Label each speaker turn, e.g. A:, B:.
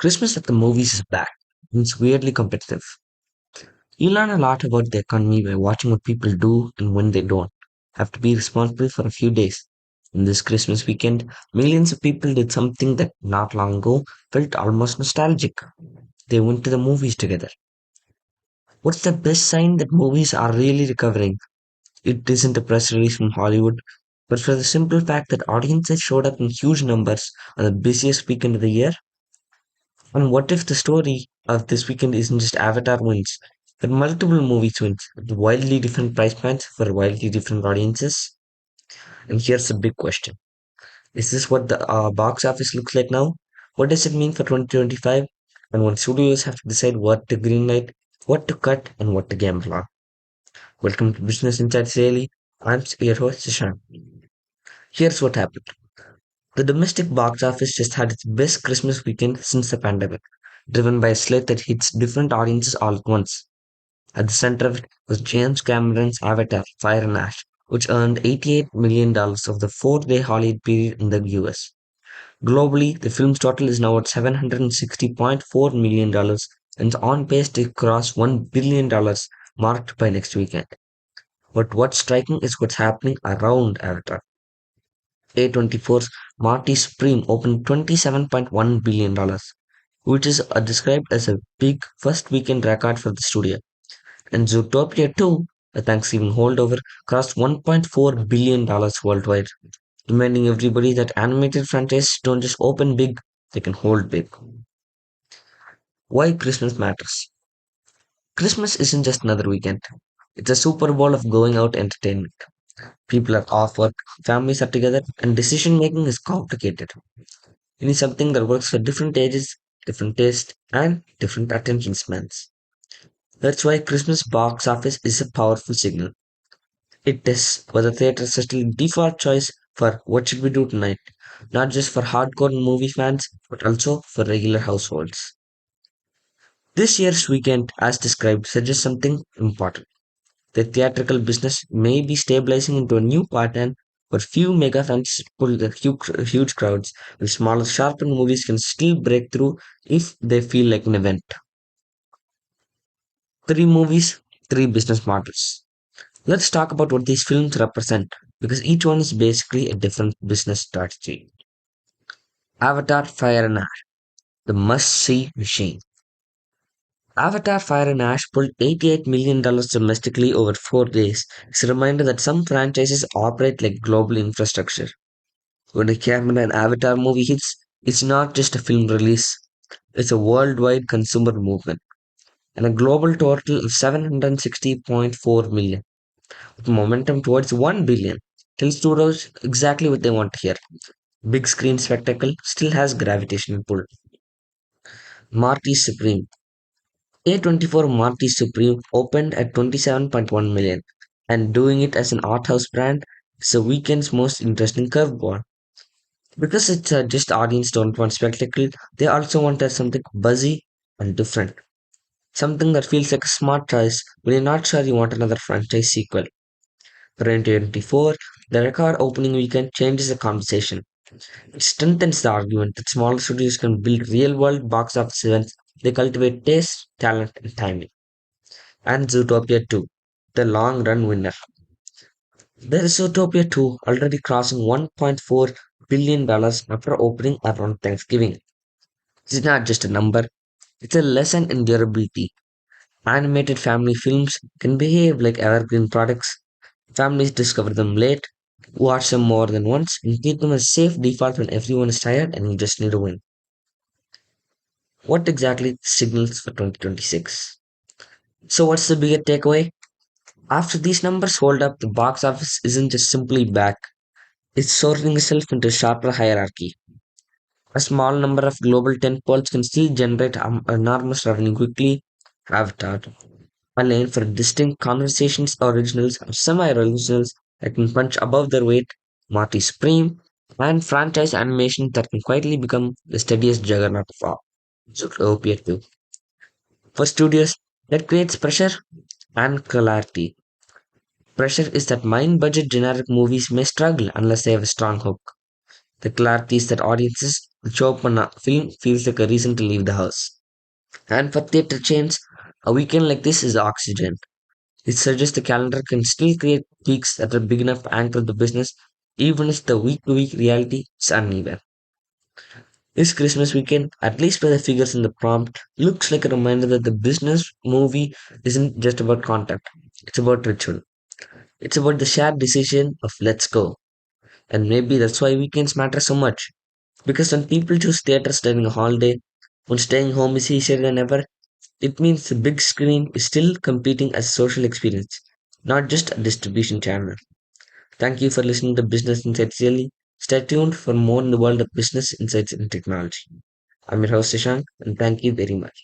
A: Christmas at the movies is back, and it's weirdly competitive. You learn a lot about the economy by watching what people do and when they don't. Have to be responsible for a few days. In this Christmas weekend, millions of people did something that not long ago felt almost nostalgic. They went to the movies together. What's the best sign that movies are really recovering? It isn't a press release from Hollywood, but for the simple fact that audiences showed up in huge numbers on the busiest weekend of the year. And what if the story of this weekend isn't just Avatar wins, but multiple movies wins with wildly different price points for wildly different audiences? And here's a big question. Is this what the box office looks like now? What does it mean for 2025? And when studios have to decide what to greenlight, what to cut, and what to gamble on. Welcome to Business Insights Daily. I'm your host, Sishan. Here's what happened. The domestic box office just had its best Christmas weekend since the pandemic, driven by a slate that hits different audiences all at once. At the center of it was James Cameron's Avatar: Fire and Ash, which earned $88 million of the 4-day holiday period in the US. Globally, the film's total is now at $760.4 million and is on pace to cross $1 billion marked by next weekend. But what's striking is what's happening around Avatar. A24's Marty Supreme opened $27.1 billion, which is described as a big first weekend record for the studio. And Zootopia 2, a Thanksgiving holdover, crossed $1.4 billion worldwide, reminding everybody that animated franchises don't just open big, they can hold big. Why Christmas matters. Christmas isn't just another weekend. It's a Super Bowl of going out entertainment. People are off work, families are together, and decision making is complicated. You need something that works for different ages, different tastes, and different attention spans. That's why Christmas box office is a powerful signal. It tests whether theaters are still default choice for what should we do tonight, not just for hardcore movie fans, but also for regular households. This year's weekend, as described, suggests something important. The theatrical business may be stabilizing into a new pattern where few mega fans pull the huge crowds, and smaller, sharper movies can still break through if they feel like an event. Three movies, three business models. Let's talk about what these films represent because each one is basically a different business strategy. Avatar Fire and Ash, the must see machine. Avatar Fire and Ash pulled $88 million domestically over 4 days. It's a reminder that some franchises operate like global infrastructure. When a camera and Avatar movie hits, it's not just a film release, it's a worldwide consumer movement. And a global total of 760.4 million, with momentum towards 1 billion. Tells studios exactly what they want to hear. Big screen spectacle still has gravitational pull. Marty Supreme. A24 Marty Supreme opened at 27.1 million, and doing it as an art house brand is the weekend's most interesting curveball. Because it's just audience don't want spectacle, they also want something buzzy and different. Something that feels like a smart choice when you're not sure you want another franchise sequel. For 2024, the record opening weekend changes the conversation. It strengthens the argument that smaller studios can build real world box office events. They cultivate taste, talent, and timing. And Zootopia 2, the long run winner. There is Zootopia 2 already crossing $1.4 billion after opening around Thanksgiving. It's not just a number, it's a lesson in durability. Animated family films can behave like evergreen products. Families discover them late, watch them more than once, and keep them as safe default when everyone is tired and you just need a win. What exactly signals for 2026? So, what's the bigger takeaway? After these numbers hold up, the box office isn't just simply back, it's sorting itself into a sharper hierarchy. A small number of global tentpoles can still generate enormous revenue quickly. Avatar, a lane for distinct conversations, originals, or semi-originals that can punch above their weight, Marty Supreme, and franchise animation that can quietly become the steadiest juggernaut of all. Zootopia 2. For studios, that creates pressure and clarity. Pressure is that mind budget generic movies may struggle unless they have a strong hook. The clarity is that audiences show up on a film feels like a reason to leave the house. And for theatre chains, a weekend like this is oxygen. It suggests the calendar can still create weeks that are big enough to anchor the business, even if the week to week reality is uneven. This Christmas weekend, at least by the figures in the prompt, looks like a reminder that the business movie isn't just about content, it's about ritual. It's about the shared decision of let's go. And maybe that's why weekends matter so much. Because when people choose theaters during a holiday, when staying home is easier than ever, it means the big screen is still competing as a social experience, not just a distribution channel. Thank you for listening to Business Insights Daily. Stay tuned for more in the world of business insights and technology. I'm your host, Shashank, and thank you very much.